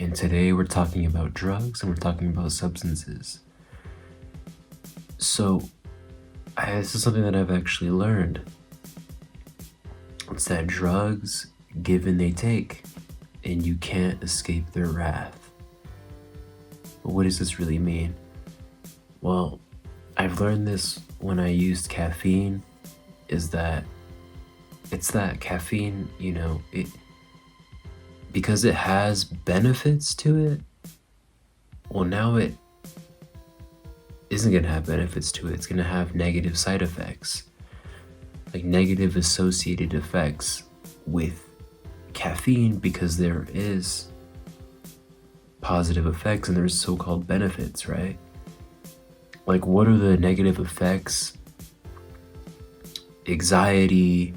and today we're talking about drugs and we're talking about substances. So, this is something that I've actually learned. It's that drugs give and they take, and you can't escape their wrath. But what does this really mean? Well, I've learned this when I used caffeine, is that it's that caffeine, because it has benefits to it, well, now it isn't going to have benefits to it. It's going to have negative side effects, like negative associated effects with caffeine, because there is positive effects and there's so-called benefits, right? Like, what are the negative effects? Anxiety,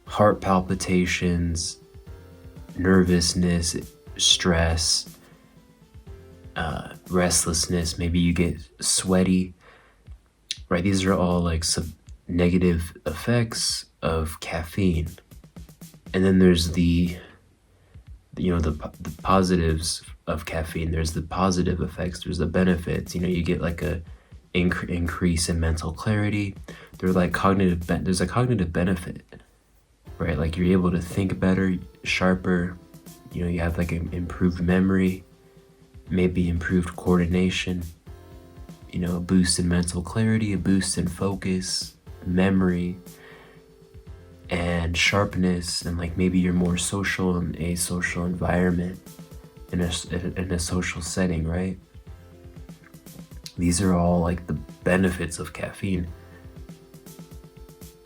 heart palpitations, nervousness, stress, restlessness. Maybe you get sweaty, right? These are all like some negative effects of caffeine. And then there's the positives of caffeine. There's the positive effects, there's the benefits. You get like a increase in mental clarity. There's a cognitive benefit, right? Like, you're able to think better, sharper. You have like an improved memory, maybe improved coordination, a boost in mental clarity, a boost in focus, memory, and sharpness, and like maybe you're more social in a social environment, in a social setting, right? These are all like the benefits of caffeine,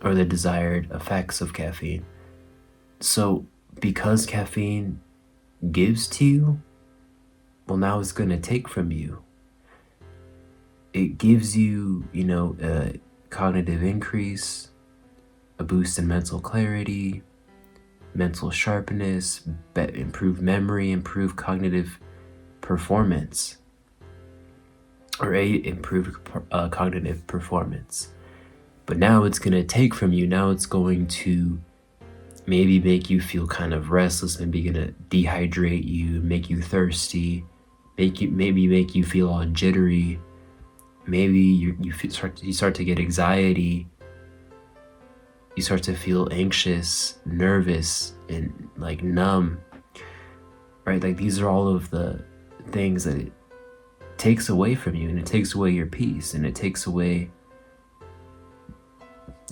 or the desired effects of caffeine. So because caffeine gives to you, well, now it's going to take from you. It gives you, a cognitive increase, a boost in mental clarity, mental sharpness, improved memory, improved cognitive performance, or improved cognitive performance. But now it's going to take from you. Now it's going to maybe make you feel kind of restless, maybe going to dehydrate you, make you thirsty, make you feel all jittery. Maybe you start to get anxiety. You start to feel anxious, nervous, and like numb, right? Like, these are all of the things that it takes away from you, and it takes away your peace, and it takes away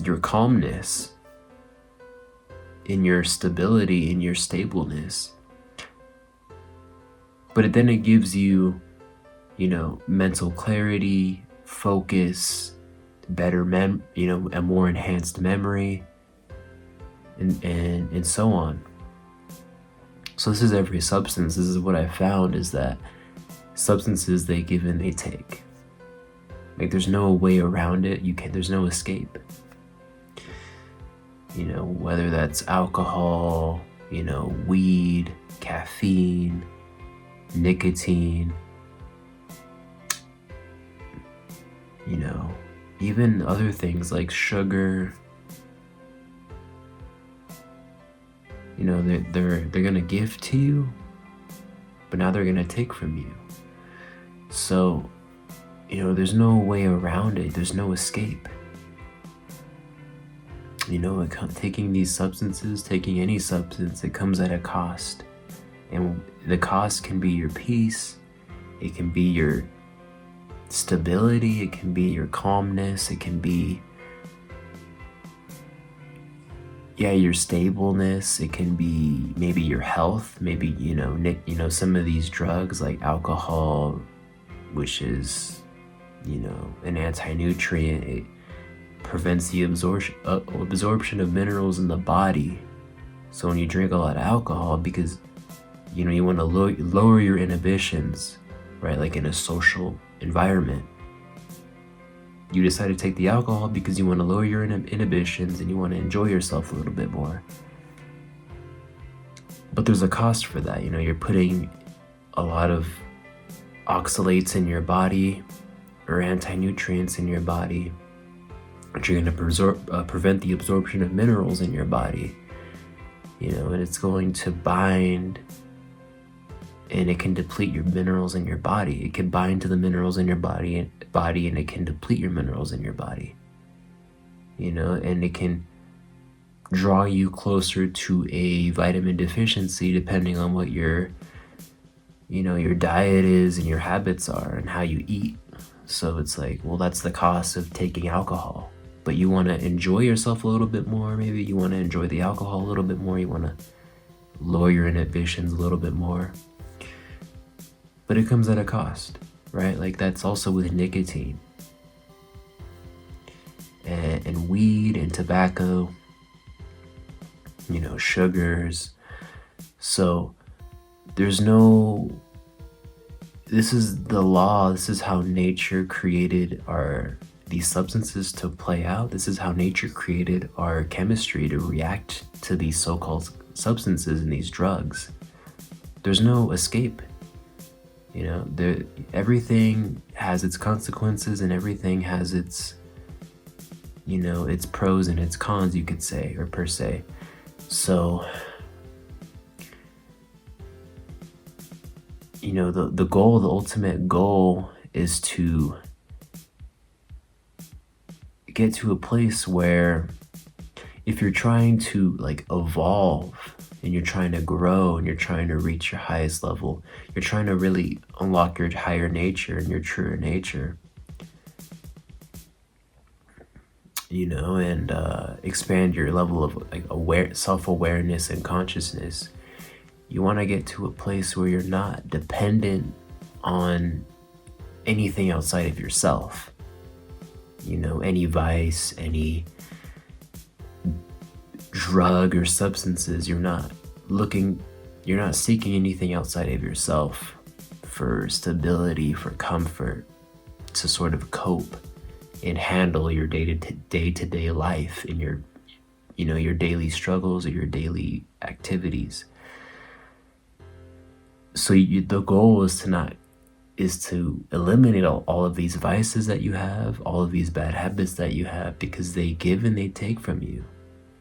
your calmness, in your stability, in your stableness. But then it gives you, mental clarity, focus, better a more enhanced memory, and so on. So this is every substance. This is what I found, is that substances, they give and they take. Like, there's no way around it. There's no escape. Whether that's alcohol, weed, caffeine, nicotine, even other things like sugar. They're gonna give to you, but now they're gonna take from you. So, there's no way around it. There's no escape. Taking these substances, taking any substance, it comes at a cost. And the cost can be your peace, it can be your stability, it can be your calmness, it can be your stableness, it can be maybe your health, maybe some of these drugs like alcohol, which is an anti-nutrient. It prevents the absorption of minerals in the body. So when you drink a lot of alcohol, because you want to lower your inhibitions, right? Like, in a social environment, you decide to take the alcohol because you want to lower your inhibitions and you want to enjoy yourself a little bit more. But there's a cost for that. You're putting a lot of oxalates in your body, or anti-nutrients in your body, which are going to prevent the absorption of minerals in your body, and it's going to bind and it can deplete your minerals in your body. It can bind to the minerals in your body, and it can deplete your minerals in your body. And it can draw you closer to a vitamin deficiency depending on what your diet is and your habits are and how you eat. So it's like, well, that's the cost of taking alcohol. But you want to enjoy yourself a little bit more. Maybe you want to enjoy the alcohol a little bit more. You want to lower your inhibitions a little bit more. But it comes at a cost, right? Like that's also with nicotine and weed and tobacco, sugars. So this is the law. This is how nature created these substances to play out. This is how nature created our chemistry to react to these so-called substances and these drugs. There's no escape. Everything has its consequences, and everything has its pros and its cons, you could say, or per se. So the goal, the ultimate goal is to get to a place where if you're trying to evolve and you're trying to grow and you're trying to reach your highest level, you're trying to really unlock your higher nature and your truer nature, and expand your level of self-awareness and consciousness. You want to get to a place where you're not dependent on anything outside of yourself. Any vice, any drug or substances, you're not seeking anything outside of yourself for stability, for comfort, to sort of cope and handle your day-to-day life and your daily struggles or your daily activities. So the goal is to eliminate all of these vices that you have, all of these bad habits that you have, because they give and they take from you,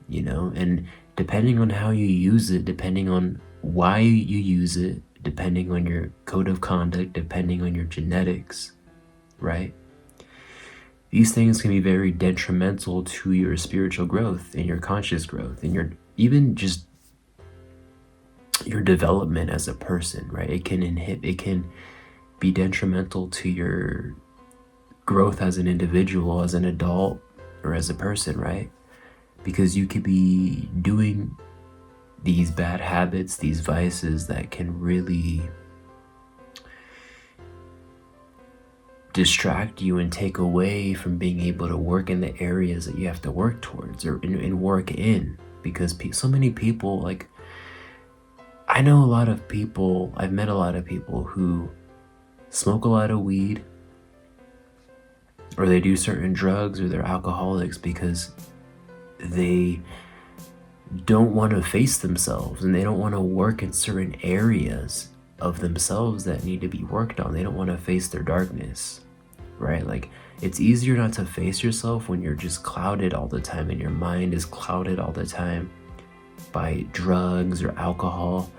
and depending on how you use it, depending on why you use it, depending on your code of conduct, depending on your genetics, right? These things can be very detrimental to your spiritual growth and your conscious growth and even just your development as a person, right? It can be detrimental to your growth as an individual, as an adult, or as a person, right? Because you could be doing these bad habits, these vices that can really distract you and take away from being able to work in the areas that you have to work towards and work in. Because so many people, I know a lot of people, I've met a lot of people who smoke a lot of weed, or they do certain drugs, or they're alcoholics because they don't want to face themselves and they don't want to work in certain areas of themselves that need to be worked on. They don't want to face their darkness, right? It's easier not to face yourself when you're just clouded all the time and your mind is clouded all the time by drugs or alcohol.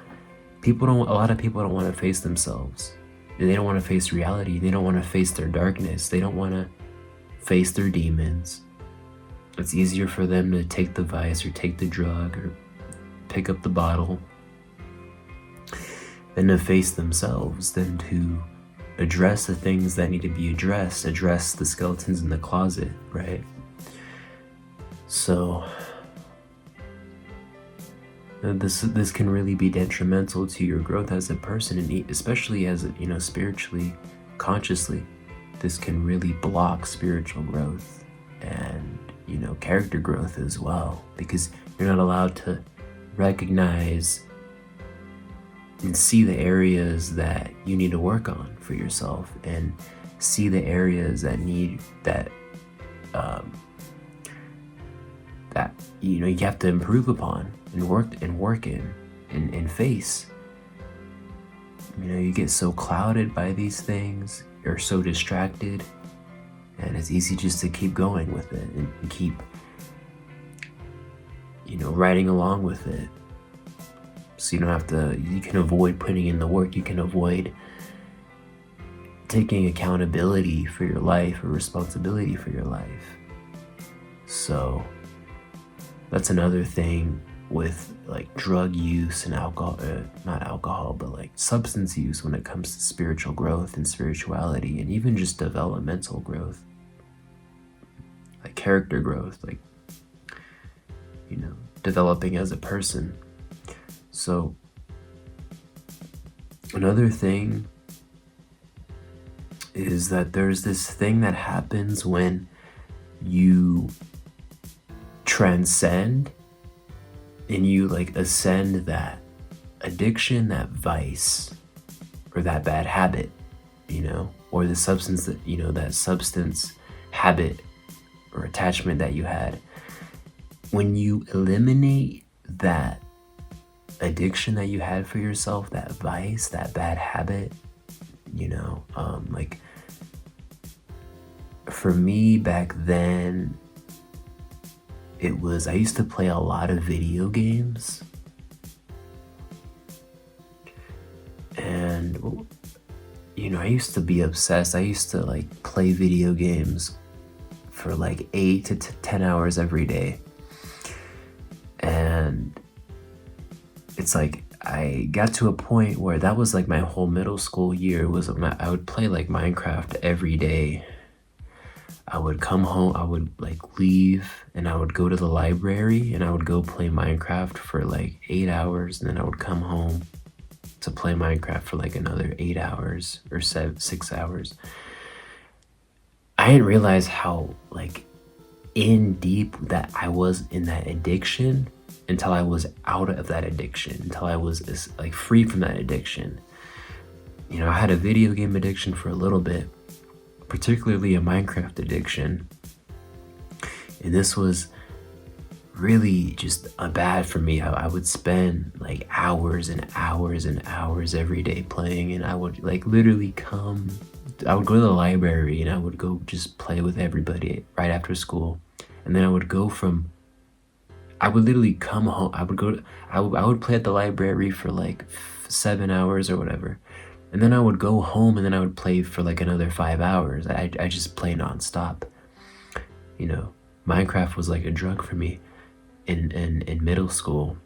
A lot of people don't want to face themselves. They don't want to face reality. They don't want to face their darkness. They don't want to face their demons. It's easier for them to take the vice or take the drug or pick up the bottle than to face themselves, than to address the things that need to be addressed, address the skeletons in the closet, right? So this can really be detrimental to your growth as a person, and especially as spiritually, consciously. This can really block spiritual growth and character growth as well, because you're not allowed to recognize and see the areas that you need to work on for yourself, and see the areas that you have to improve upon and work in and face. You get so clouded by these things, you're so distracted, and it's easy just to keep going with it and keep riding along with it. So you don't have to, you can avoid putting in the work, you can avoid taking accountability for your life or responsibility for your life. So that's another thing with like drug use and alcohol, not alcohol, but like substance use when it comes to spiritual growth and spirituality, and even just developmental growth, like character growth, like, you know, developing as a person. So another thing is that there's this thing that happens when you transcend and you like ascend that addiction, that vice, or that bad habit, you know, or the substance that, you know, that substance habit or attachment that you had. When you eliminate that addiction that you had for yourself, that vice, that bad habit, you know, like for me back then, it was, I used to play a lot of video games, and you know, I used to be obsessed. I used to like play video games for like 8 to 10 hours every day. And it's like I got to a point where that was like my whole middle school year was I would play like Minecraft every day. I would come home, I would like leave and I would go to the library and I would go play Minecraft for like 8 hours, and then I would come home to play Minecraft for like another 8 hours or 6 hours. I didn't realize how like in deep that I was in that addiction until I was out of that addiction, until I was like free from that addiction. You know, I had a video game addiction for a little bit, particularly a Minecraft addiction. And this was really just bad for me. I would spend like hours and hours and hours every day playing, and I would like literally I would go to the library and I would go just play with everybody right after school. And then I would literally come home. I would play at the library for like 7 hours or whatever. And then I would go home and then I would play for like another 5 hours. I just play nonstop. You know, Minecraft was like a drug for me in middle school.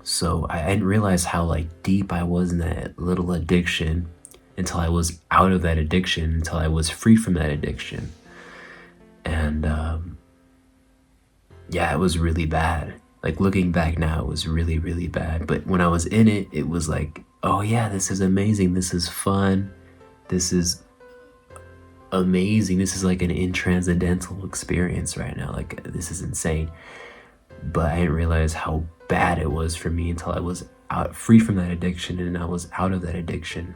So I didn't realize how like deep I was in that little addiction until I was out of that addiction, until I was free from that addiction. And yeah, it was really bad. Like looking back now, it was really, really bad. But when I was in it, it was like, oh yeah, this is amazing. This is fun. This is amazing. This is like an intranscendental experience right now. Like this is insane. But I didn't realize how bad it was for me until I was free from that addiction and I was out of that addiction.